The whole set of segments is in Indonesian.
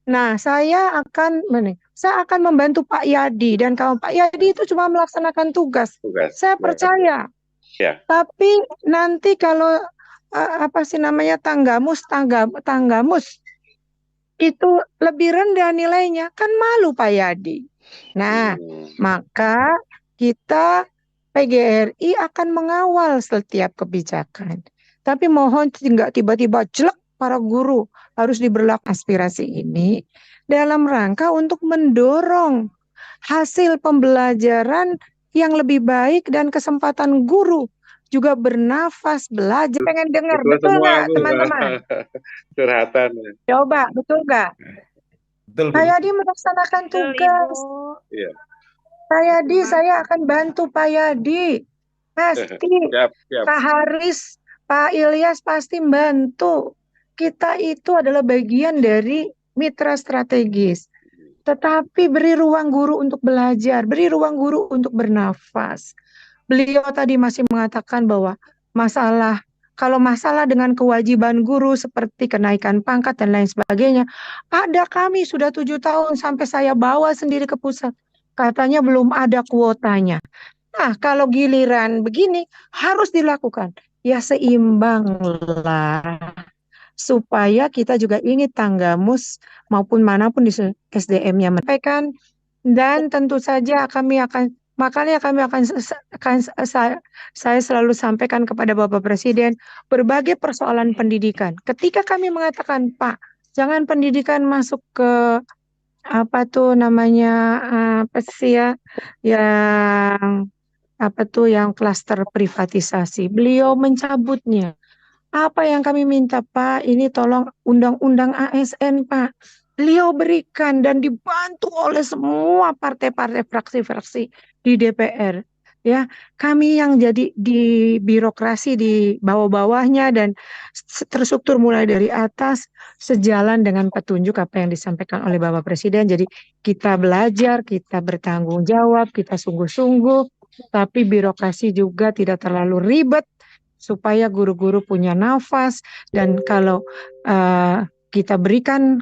Nah, saya akan membantu Pak Yadi dan kalau Pak Yadi itu cuma melaksanakan tugas. Tugas. Saya Ya, percaya. ya. Tapi nanti kalau apa sih namanya tanggamus itu lebih rendah nilainya, kan malu Pak Yadi. Nah, Hmm. maka kita PGRI akan mengawal setiap kebijakan. Tapi mohon tidak tiba-tiba jelek para guru harus diberlakukan aspirasi ini dalam rangka untuk mendorong hasil pembelajaran yang lebih baik dan kesempatan guru juga bernafas belajar. Pengen dengar, Betul betul semua, nggak Bu. teman-teman? Curhatan. Coba, betul nggak? Betul, Bu. Pak Yadi melaksanakan Betul, Ibu. tugas. Iya. Pak Yadi, Betul saya banget. akan bantu Pak Yadi. Pasti. Siap, siap. Pak Haris, Pak Ilyas pasti bantu. Kita itu adalah bagian dari mitra strategis. Tetapi beri ruang guru untuk belajar, beri ruang guru untuk bernafas. Beliau tadi masih mengatakan bahwa kalau masalah dengan kewajiban guru seperti kenaikan pangkat dan lain sebagainya, ada kami sudah 7 tahun sampai saya bawa sendiri ke pusat. Katanya belum ada kuotanya. Nah, kalau giliran begini harus dilakukan. Ya seimbang lah. Supaya kita juga ingin tanggamus maupun manapun di SDM-nya menyampaikan dan tentu saja makanya kami saya selalu sampaikan kepada Bapak Presiden berbagai persoalan pendidikan. Ketika kami mengatakan, Pak, jangan pendidikan masuk ke apa tuh namanya apa sih ya yang apa tuh yang klaster privatisasi. Beliau mencabutnya. Apa yang kami minta, Pak? Ini tolong undang-undang ASN, Pak. Beliau berikan dan dibantu oleh semua partai-partai fraksi-fraksi di DPR. Ya, kami yang jadi di birokrasi di bawah-bawahnya dan terstruktur mulai dari atas sejalan dengan petunjuk apa yang disampaikan oleh Bapak Presiden. Jadi kita belajar, kita bertanggung jawab, kita sungguh-sungguh, tapi birokrasi juga tidak terlalu ribet supaya guru-guru punya nafas dan kalau kita berikan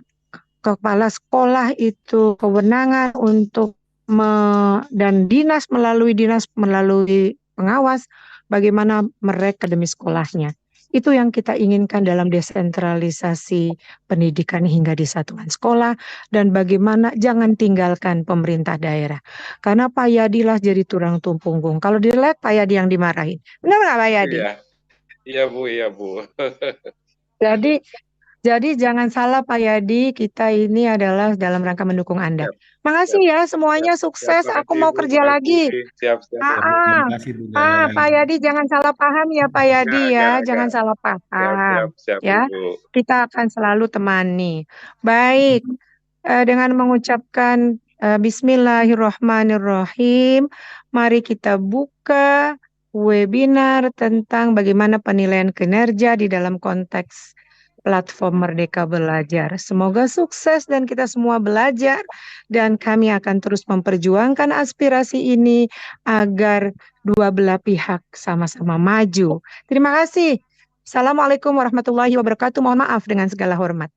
kepala sekolah itu kewenangan untuk dan dinas melalui pengawas bagaimana mereka demi sekolahnya. Itu yang kita inginkan dalam desentralisasi pendidikan hingga di satuan sekolah dan bagaimana jangan tinggalkan pemerintah daerah. Karena Pak Yadi lah jadi tulang punggung. Kalau dilihat Pak Yadi yang dimarahin. Benar nggak Pak Yadi? Iya. Iya, Bu, iya, Bu. Jadi jangan salah Pak Yadi, kita ini adalah dalam rangka mendukung Anda. Siap, Makasih siap, ya siap. semuanya Siap, sukses. Aku makasih, mau Bu. kerja Makasih. lagi. Siap, siap, Ya, siap. Bu. Ah, Terima kasih, Bu Jayan. Pak Yadi jangan salah paham ya Pak Yadi ya, jangan Enggak. salah Siap, siap, paham siap, ya. Ibu. Kita akan selalu temani. Baik, dengan mengucapkan Bismillahirrahmanirrahim, mari kita buka webinar tentang bagaimana penilaian kinerja di dalam konteks platform Merdeka Belajar. Semoga sukses dan kita semua belajar dan kami akan terus memperjuangkan aspirasi ini agar dua belah pihak sama-sama maju. Terima kasih. Assalamualaikum warahmatullahi wabarakatuh. Mohon maaf dengan segala hormat.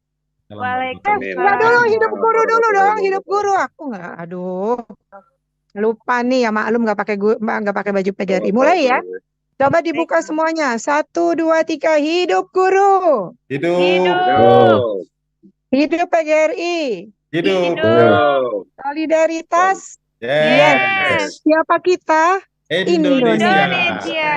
Amin. Enggak dulu, hidup Waalaikumsalam guru dulu warahmatullahi dong, hidup guru. wabarakatuh. Aku enggak, aduh. Lupa nih ya maklum nggak pakai baju PGRI. Apa-apa, Mulai Bu. ya. Coba dibuka semuanya. 1, 2, 3. Hidup guru. Hidup. Hidup. Hidup PGRI. Hidup. Hidup. Solidaritas. Yes. Siapa kita? Indonesia. Indonesia.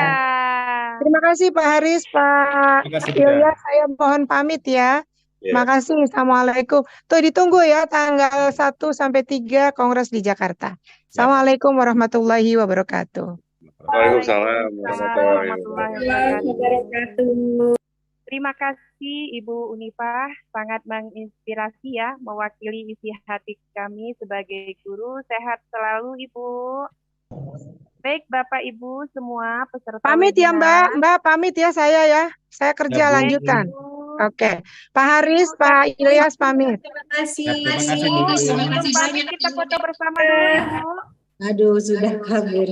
Terima kasih Pak Haris, Pak Terima kasih, Bu Ilyas. Saya mohon pamit ya. Ya. Makasih. Assalamualaikum. Tuh ditunggu ya tanggal 1 sampai 3 Kongres di Jakarta. Assalamualaikum warahmatullahi wabarakatuh. Waalaikumsalam warahmatullahi wabarakatuh. Terima kasih Ibu Unifah, sangat menginspirasi ya, mewakili isi hati kami sebagai guru. Sehat selalu Ibu. Baik Bapak Ibu semua peserta Pamit ya webinar. Mbak pamit ya saya ya. Saya kerja Ya, Bu. lanjutan. Baik, Bu. Oke. Pak Haris, Pak Ilyas pamit. Terima kasih. Ya, terima kasih, Bu. Sebelum pamit kita foto bersama dulu Ibu. Aduh, sudah kabur.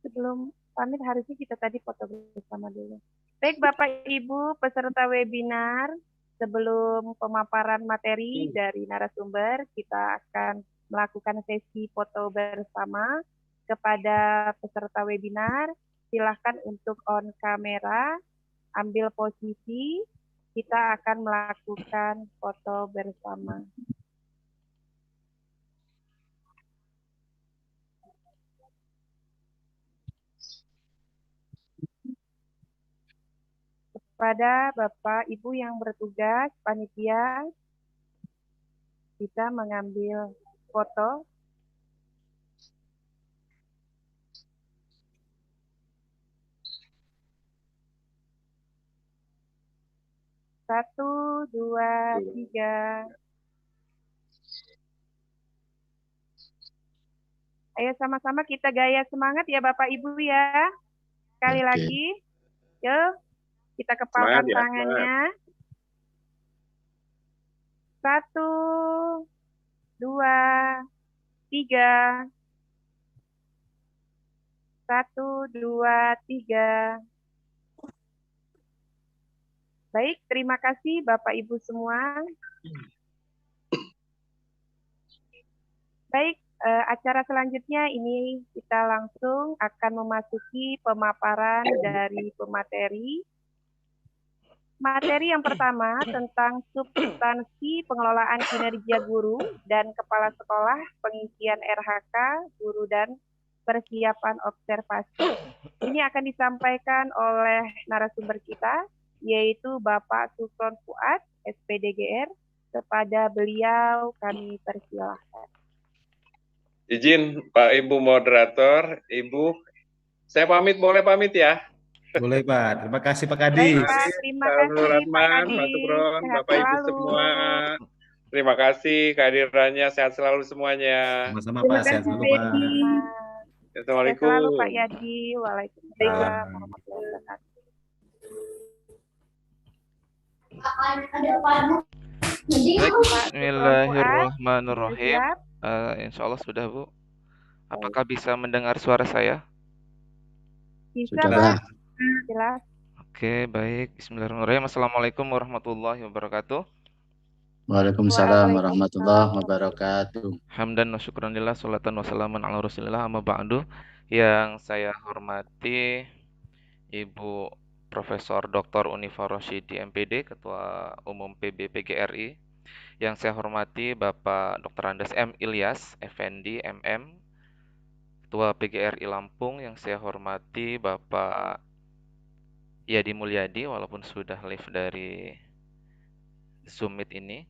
Sebelum pamit harusnya kita tadi foto bersama dulu. Baik Bapak Ibu peserta webinar, Sebelum pemaparan materi dari narasumber, kita akan melakukan sesi foto bersama. Kepada peserta webinar, silahkan untuk on kamera, ambil posisi, kita akan melakukan foto bersama. Kepada Bapak Ibu yang bertugas, panitia, kita mengambil foto. Satu, dua, tiga. Ayo sama-sama kita gaya semangat ya Bapak Ibu ya. Sekali lagi, yuk kita kepalkan Semangat ya, tangannya. Satu, dua, tiga. Satu, dua, tiga. Baik, terima kasih Bapak Ibu semua. Baik, acara selanjutnya ini kita langsung akan memasuki pemaparan dari pemateri. Materi yang pertama tentang substansi pengelolaan kinerja guru dan kepala sekolah, pengisian RHK, guru dan persiapan observasi. Ini akan disampaikan oleh narasumber kita, yaitu Bapak Sukron Fuad, SPDGR. Kepada beliau kami persilahkan. Izin Pak Ibu moderator, Ibu, saya boleh pamit ya? Boleh Pak, terima kasih Pak Kadis. Baik Pak, terima kasih Pak Rahman, Pak Kadis. Sukron, Sehat Bapak Ibu selalu. semua. Terima kasih kehadirannya, sehat selalu semuanya. Sama-sama Terima Pak, sehat kasih, selalu Pak Pak. Edi. Sehat Assalamualaikum. selalu Pak Yadi. Waalaikumsalam warahmatullahi wabarakatuh. Baik, Pak bismillahirrahmanirrahim. siap? Insya Allah sudah, Bu. Apakah bisa mendengar suara saya? Bisa Sudah. Pak? Jelas. Oke, baik. Bismillahirrahmanirrahim. Assalamualaikum warahmatullahi wabarakatuh. Waalaikumsalam warahmatullahi wabarakatuh. Hamdan wa syukranillah, salatan wa salaman ala rasulillah, amma ba'du. Yang saya hormati Ibu Profesor Dr. Unifa Rosyidi MPD, Ketua Umum PB PGRI. Yang saya hormati Bapak Dr. Andes M. Ilyas, Effendi, MM, Ketua PGRI Lampung. Yang saya hormati Bapak Yadi Mulyadi, walaupun sudah live dari Zoom Meet ini,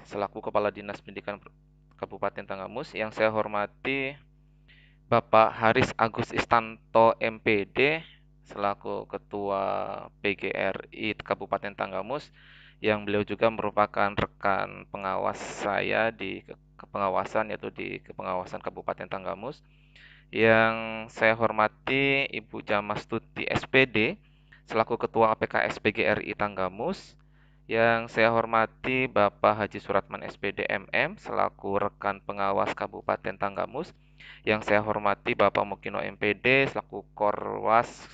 selaku Kepala Dinas Pendidikan Kabupaten Tanggamus. Yang saya hormati Bapak Haris Agus Istanto MPD, selaku Ketua PGRI Kabupaten Tanggamus, yang beliau juga merupakan rekan pengawas saya di kepengawasan, yaitu di kepengawasan Kabupaten Tanggamus. Yang saya hormati Ibu Jamastuti SPD, selaku Ketua APKS PGRI Tanggamus. Yang saya hormati Bapak Haji Suratman SPD MM, selaku rekan pengawas Kabupaten Tanggamus. Yang saya hormati Bapak Mukino MPD, selaku Korwas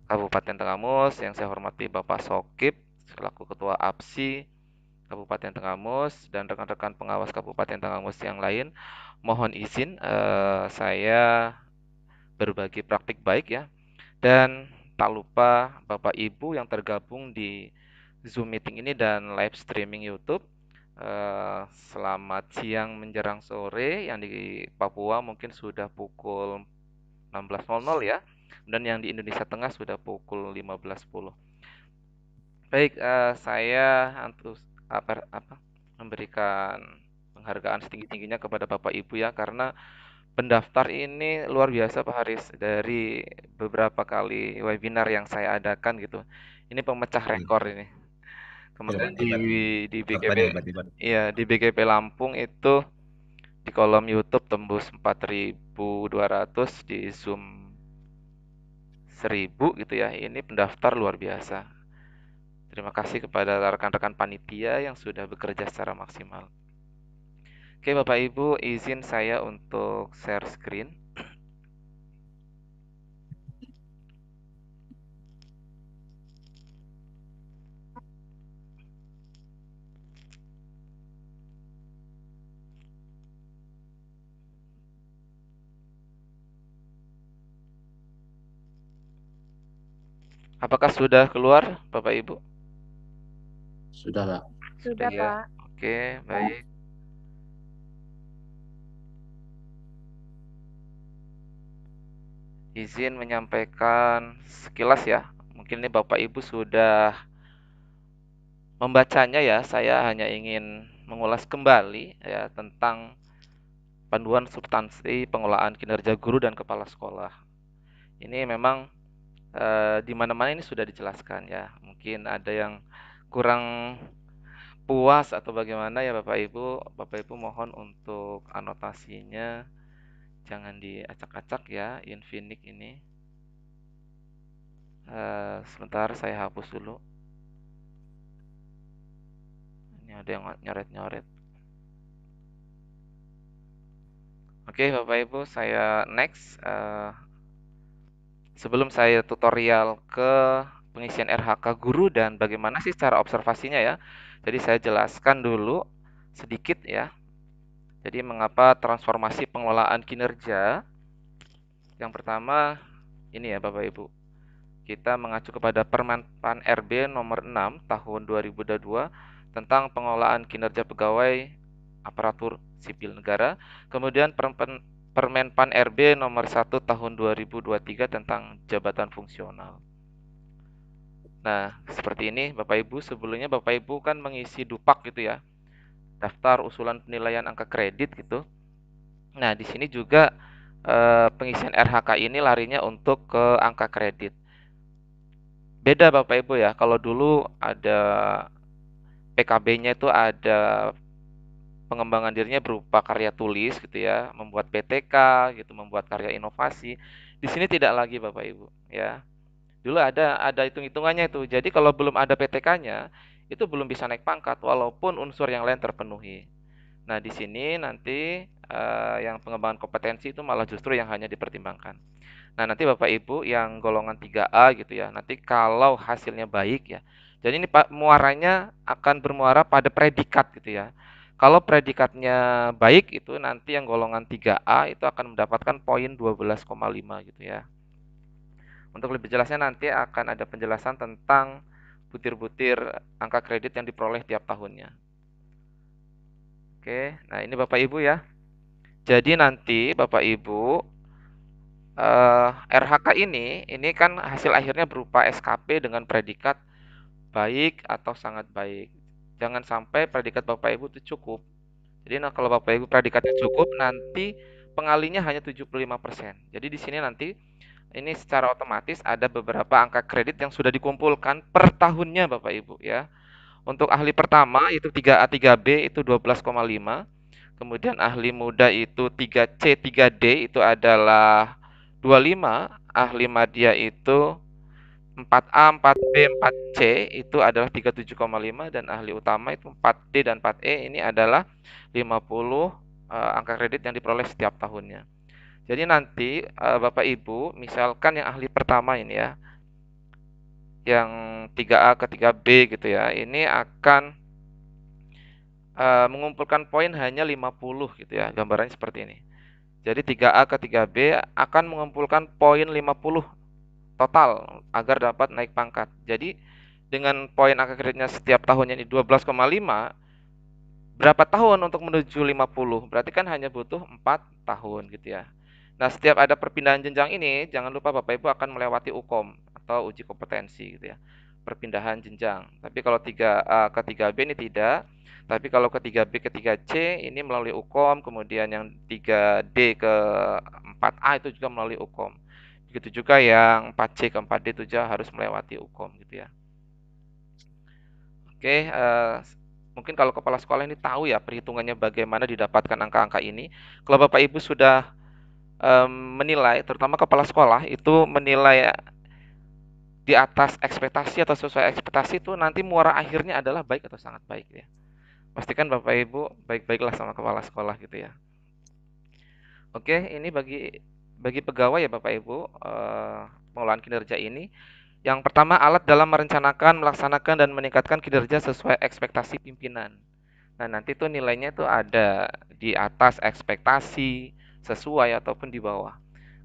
Kabupaten Tanggamus. Yang saya hormati Bapak Sokip, selaku Ketua APSI Kabupaten Tanggamus, dan rekan-rekan pengawas Kabupaten Tanggamus yang lain. Mohon izin saya berbagi praktik baik ya. Dan tak lupa Bapak Ibu yang tergabung di Zoom meeting ini dan live streaming YouTube. Selamat siang menjelang sore, yang di Papua mungkin sudah pukul 16.00 ya. Dan yang di Indonesia Tengah sudah pukul 15.10. Baik, saya memberikan penghargaan setinggi-tingginya kepada Bapak Ibu ya, karena pendaftar ini luar biasa Pak Haris. Dari beberapa kali webinar yang saya adakan gitu, ini pemecah rekor ini. Kemudian di BGP, iya, di BGP Lampung itu di kolom YouTube tembus 4.200, di Zoom 1.000 gitu ya. Ini pendaftar luar biasa. Terima kasih kepada rekan-rekan panitia yang sudah bekerja secara maksimal. Oke Bapak Ibu, izin saya untuk share screen. Apakah sudah keluar, Bapak Ibu? Sudah, Pak. Sudah, Ya. Pak. Oke, baik. Izin menyampaikan sekilas ya. Mungkin ini Bapak Ibu sudah membacanya ya. Saya hanya ingin mengulas kembali ya tentang panduan substansi pengelolaan kinerja guru dan kepala sekolah. Ini memang di mana-mana ini sudah dijelaskan ya. Mungkin ada yang kurang puas atau bagaimana ya Bapak Ibu. Bapak Ibu mohon untuk anotasinya jangan diacak-acak ya, Infinix ini. Sebentar saya hapus dulu. Ini ada yang nyoret-nyoret. Oke Bapak Ibu, saya next. Sebelum saya tutorial ke pengisian RHK guru dan bagaimana sih cara observasinya ya. Jadi saya jelaskan dulu sedikit ya. Jadi mengapa transformasi pengelolaan kinerja? Yang pertama ini ya Bapak Ibu. Kita mengacu kepada Permen PAN RB nomor 6 tahun 2022 tentang pengelolaan kinerja pegawai aparatur sipil negara. Kemudian Permen PAN RB nomor 1 tahun 2023 tentang jabatan fungsional. Nah, seperti ini Bapak Ibu, sebelumnya Bapak Ibu kan mengisi DUPAK gitu ya. Daftar usulan penilaian angka kredit gitu. Nah, di sini juga pengisian RHK ini larinya untuk ke angka kredit. Beda Bapak Ibu ya, kalau dulu ada PKB-nya itu ada pengembangan dirinya berupa karya tulis gitu ya, membuat PTK gitu, membuat karya inovasi. Di sini tidak lagi Bapak Ibu ya. Dulu ada hitung-hitungannya itu. Jadi kalau belum ada PTK-nya, itu belum bisa naik pangkat walaupun unsur yang lain terpenuhi. Nah, di sini nanti yang pengembangan kompetensi itu malah justru yang hanya dipertimbangkan. Nah, nanti Bapak Ibu yang golongan 3A gitu ya. Nanti kalau hasilnya baik ya. Jadi ini Pak muaranya akan bermuara pada predikat gitu ya. Kalau predikatnya baik itu nanti yang golongan 3A itu akan mendapatkan poin 12,5 gitu ya. Untuk lebih jelasnya nanti akan ada penjelasan tentang butir-butir angka kredit yang diperoleh tiap tahunnya. Oke, nah ini Bapak Ibu ya. Jadi nanti Bapak Ibu RHK ini kan hasil akhirnya berupa SKP dengan predikat baik atau sangat baik. Jangan sampai predikat Bapak Ibu itu cukup. Jadi nah kalau Bapak Ibu predikatnya cukup nanti pengalinya hanya 75%. Jadi di sini nanti ini secara otomatis ada beberapa angka kredit yang sudah dikumpulkan per tahunnya Bapak Ibu ya. Untuk ahli pertama itu 3A 3B itu 12,5. Kemudian ahli muda itu 3C 3D itu adalah 25, ahli madya itu 4A 4B 4C itu adalah 37,5 dan ahli utama itu 4D dan 4E ini adalah 50 angka kredit yang diperoleh setiap tahunnya. Jadi nanti Bapak Ibu, misalkan yang ahli pertama ini ya, yang 3A ke 3B gitu ya, ini akan mengumpulkan poin hanya 50 gitu ya, gambarannya seperti ini. Jadi 3A ke 3B akan mengumpulkan poin 50 total agar dapat naik pangkat. Jadi dengan poin angka kreditnya setiap tahunnya ini 12,5, berapa tahun untuk menuju 50? Berarti kan hanya butuh 4 tahun gitu ya. Nah, setiap ada perpindahan jenjang ini, jangan lupa Bapak Ibu akan melewati UKOM atau uji kompetensi gitu ya. Perpindahan jenjang. Tapi kalau 3A ke 3B ini tidak. Tapi kalau ke 3B ke 3C ini melalui UKOM, kemudian yang 3D ke 4A itu juga melalui UKOM. Begitu juga yang 4C ke 4D itu juga harus melewati UKOM gitu ya. Oke, mungkin kalau kepala sekolah ini tahu ya perhitungannya bagaimana didapatkan angka-angka ini. Kalau Bapak Ibu sudah menilai, terutama kepala sekolah itu menilai di atas ekspektasi atau sesuai ekspektasi itu nanti muara akhirnya adalah baik atau sangat baik ya. Pastikan Bapak Ibu baik-baiklah sama kepala sekolah gitu ya. Oke, ini bagi pegawai ya Bapak Ibu pengelolaan kinerja ini. Yang pertama alat dalam merencanakan, melaksanakan dan meningkatkan kinerja sesuai ekspektasi pimpinan. Nah, nanti tuh nilainya tuh ada di atas ekspektasi, sesuai ataupun di bawah.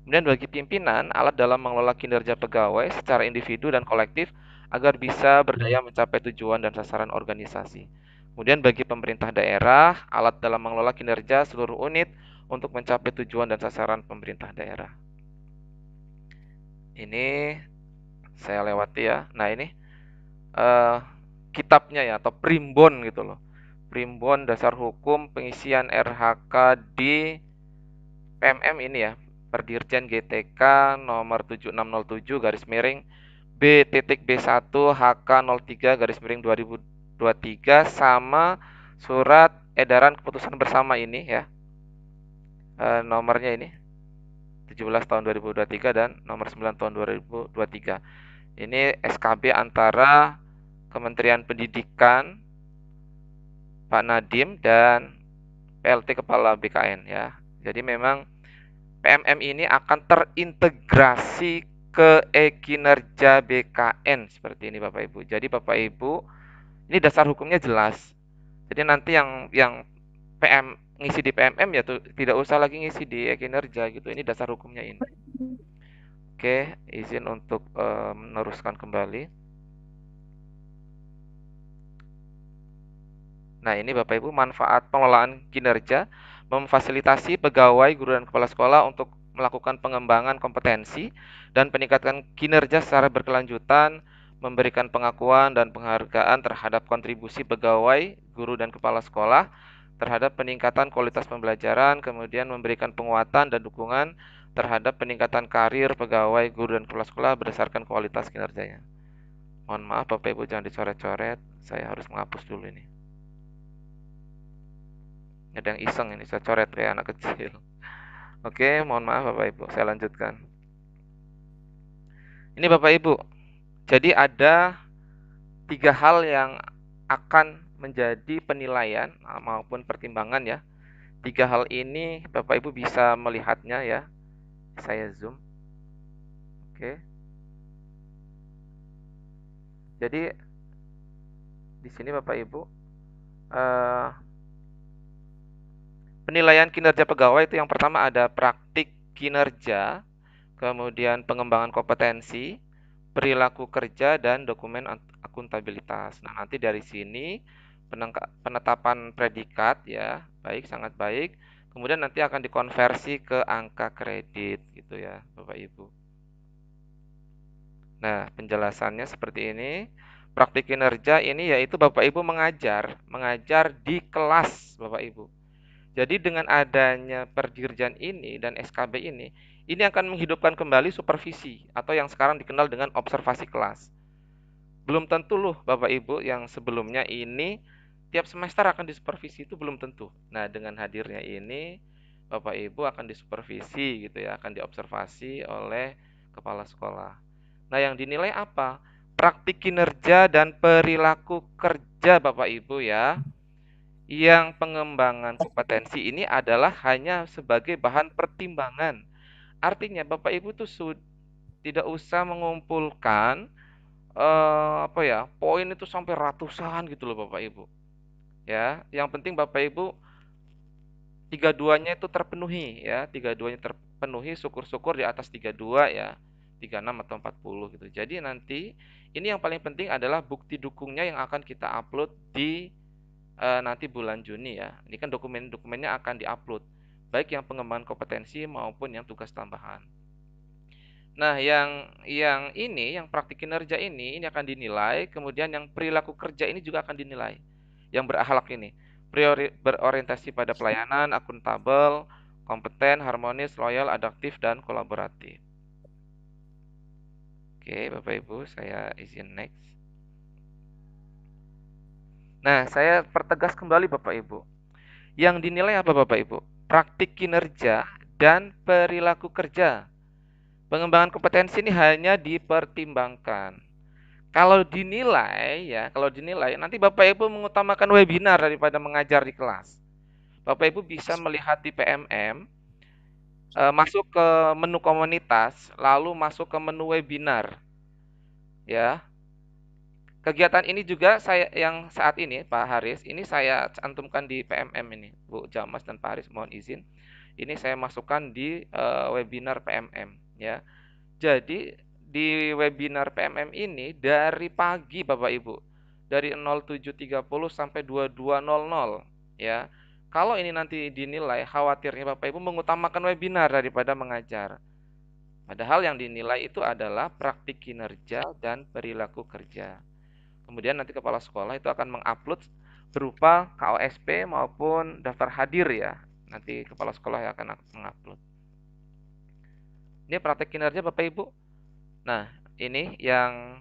Kemudian bagi pimpinan, alat dalam mengelola kinerja pegawai secara individu dan kolektif agar bisa berdaya mencapai tujuan dan sasaran organisasi. Kemudian bagi pemerintah daerah, alat dalam mengelola kinerja seluruh unit untuk mencapai tujuan dan sasaran pemerintah daerah. Ini saya lewati ya. Nah ini kitabnya ya, atau primbon gitu loh. Primbon dasar hukum pengisian RHK di PMM ini ya, Perdirjen GTK nomor 7607 garis miring B.B1 HK 03 garis miring 2023 sama surat edaran keputusan bersama ini ya. Nomornya ini 17 tahun 2023 dan nomor 9 tahun 2023. Ini SKB antara Kementerian Pendidikan Pak Nadiem dan PLT Kepala BKN ya. Jadi memang PMM ini akan terintegrasi ke e-kinerja BKN seperti ini Bapak Ibu. Jadi Bapak Ibu, ini dasar hukumnya jelas. Jadi nanti yang PM ngisi di PMM ya tuh tidak usah lagi ngisi di e-kinerja gitu. Ini dasar hukumnya ini. Oke, izin untuk meneruskan kembali. Nah, ini Bapak Ibu manfaat pengelolaan kinerja memfasilitasi pegawai, guru dan kepala sekolah untuk melakukan pengembangan kompetensi dan peningkatan kinerja secara berkelanjutan, memberikan pengakuan dan penghargaan terhadap kontribusi pegawai, guru dan kepala sekolah terhadap peningkatan kualitas pembelajaran, kemudian memberikan penguatan dan dukungan terhadap peningkatan karir pegawai, guru dan kepala sekolah berdasarkan kualitas kinerjanya. Mohon maaf Bapak Ibu jangan dicoret-coret, saya harus menghapus dulu ini. Ada yang iseng ini, saya coret kayak anak kecil. Oke, mohon maaf Bapak Ibu, saya lanjutkan. Ini Bapak Ibu, jadi ada 3 hal yang akan menjadi penilaian maupun pertimbangan ya. 3 hal ini Bapak Ibu bisa melihatnya ya. Saya zoom. Oke. Jadi di sini Bapak Ibu, penilaian kinerja pegawai itu yang pertama ada praktik kinerja, kemudian pengembangan kompetensi, perilaku kerja, dan dokumen akuntabilitas. Nah, nanti dari sini penetapan predikat ya, baik, sangat baik. Kemudian nanti akan dikonversi ke angka kredit gitu ya, Bapak Ibu. Nah, penjelasannya seperti ini. Praktik kinerja ini yaitu Bapak Ibu mengajar di kelas Bapak Ibu. Jadi dengan adanya Perdirjen ini dan SKB ini akan menghidupkan kembali supervisi atau yang sekarang dikenal dengan observasi kelas. Belum tentu loh Bapak Ibu yang sebelumnya ini tiap semester akan disupervisi, itu belum tentu. Nah, dengan hadirnya ini Bapak Ibu akan disupervisi gitu ya, akan diobservasi oleh kepala sekolah. Nah, yang dinilai apa? Praktik kinerja dan perilaku kerja Bapak Ibu ya. Yang pengembangan kompetensi ini adalah hanya sebagai bahan pertimbangan. Artinya Bapak Ibu tuh tidak usah mengumpulkan poin itu sampai ratusan gitu loh Bapak Ibu. Ya, yang penting Bapak Ibu 32-nya itu terpenuhi ya, 32-nya terpenuhi, syukur-syukur di atas 32 ya. 36 atau 40 gitu. Jadi nanti ini yang paling penting adalah bukti dukungnya yang akan kita upload di nanti bulan Juni ya. Ini kan dokumen-dokumennya akan diupload, baik yang pengembangan kompetensi maupun yang tugas tambahan. Nah, yang praktik kinerja ini akan dinilai, kemudian yang perilaku kerja ini juga akan dinilai. Yang berakhlak ini, berorientasi pada pelayanan, akuntabel, kompeten, harmonis, loyal, adaptif, dan kolaboratif. Oke, Bapak Ibu, saya izin next. Nah, saya pertegas kembali Bapak Ibu. Yang dinilai apa Bapak Ibu? Praktik kinerja dan perilaku kerja. Pengembangan kompetensi ini hanya dipertimbangkan. Kalau dinilai nanti Bapak Ibu mengutamakan webinar daripada mengajar di kelas. Bapak Ibu bisa melihat di PMM, masuk ke menu komunitas, lalu masuk ke menu webinar. Ya. Kegiatan ini juga saya yang saat ini Pak Haris, ini saya cantumkan di PMM ini, Bu Jamas dan Pak Haris, mohon izin. ini saya masukkan di webinar PMM ya. Jadi di webinar PMM ini dari pagi Bapak Ibu, dari 07.30 sampai 22.00 ya. Kalau ini nanti dinilai, khawatirnya Bapak Ibu mengutamakan webinar daripada mengajar. Padahal yang dinilai itu adalah praktik kinerja dan perilaku kerja. Kemudian nanti kepala sekolah itu akan mengupload berupa KOSP maupun daftar hadir ya. Nanti kepala sekolah yang akan mengupload. Ini praktik kinerja Bapak Ibu. Nah, ini yang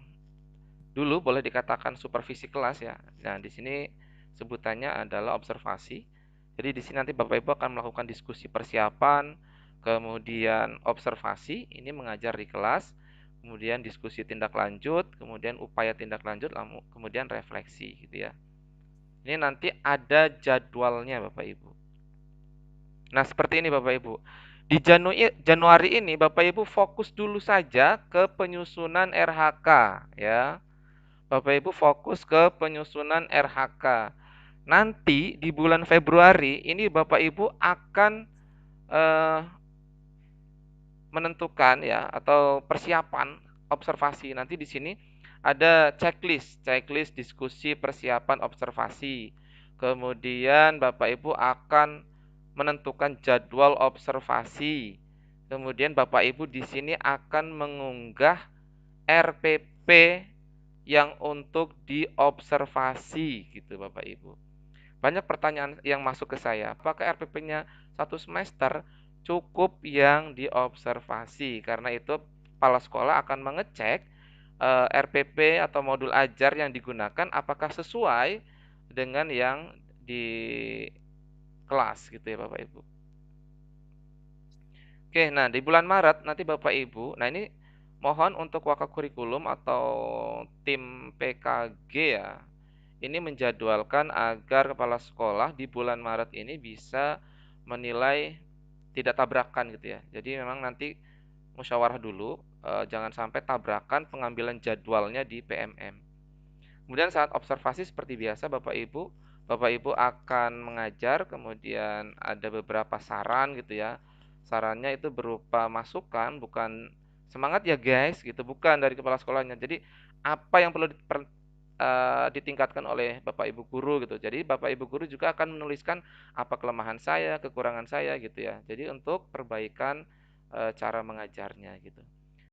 dulu boleh dikatakan supervisi kelas ya. Nah, di sini sebutannya adalah observasi. Jadi di sini nanti Bapak Ibu akan melakukan diskusi persiapan, kemudian observasi, ini mengajar di kelas, kemudian diskusi tindak lanjut, kemudian upaya tindak lanjut, kemudian refleksi gitu ya. Ini nanti ada jadwalnya Bapak Ibu. Nah, seperti ini Bapak Ibu. Di Januari ini Bapak Ibu fokus dulu saja ke penyusunan RHK ya. Bapak Ibu fokus ke penyusunan RHK. Nanti di bulan Februari ini Bapak Ibu akan menentukan ya atau persiapan observasi. Nanti di sini ada checklist diskusi persiapan observasi. Kemudian Bapak Ibu akan menentukan jadwal observasi. Kemudian Bapak Ibu di sini akan mengunggah RPP yang untuk diobservasi gitu Bapak Ibu. Banyak pertanyaan yang masuk ke saya, apakah RPP-nya 1 semester cukup yang diobservasi? Karena itu kepala sekolah akan mengecek RPP atau modul ajar yang digunakan apakah sesuai dengan yang di kelas gitu ya Bapak Ibu. Oke, nah di bulan Maret nanti Bapak Ibu, nah ini mohon untuk Wakakurikulum atau tim PKG ya, ini menjadwalkan agar kepala sekolah di bulan Maret ini bisa menilai tidak tabrakan gitu ya. Jadi memang nanti musyawarah dulu, jangan sampai tabrakan pengambilan jadwalnya di PMM. Kemudian saat observasi seperti biasa Bapak Ibu akan mengajar, kemudian ada beberapa saran gitu ya. Sarannya itu berupa masukan, bukan semangat ya guys gitu, bukan dari kepala sekolahnya. Jadi apa yang perlu ditingkatkan oleh Bapak Ibu guru gitu. Jadi Bapak Ibu guru juga akan menuliskan apa kelemahan saya, kekurangan saya gitu ya. Jadi untuk perbaikan cara mengajarnya gitu.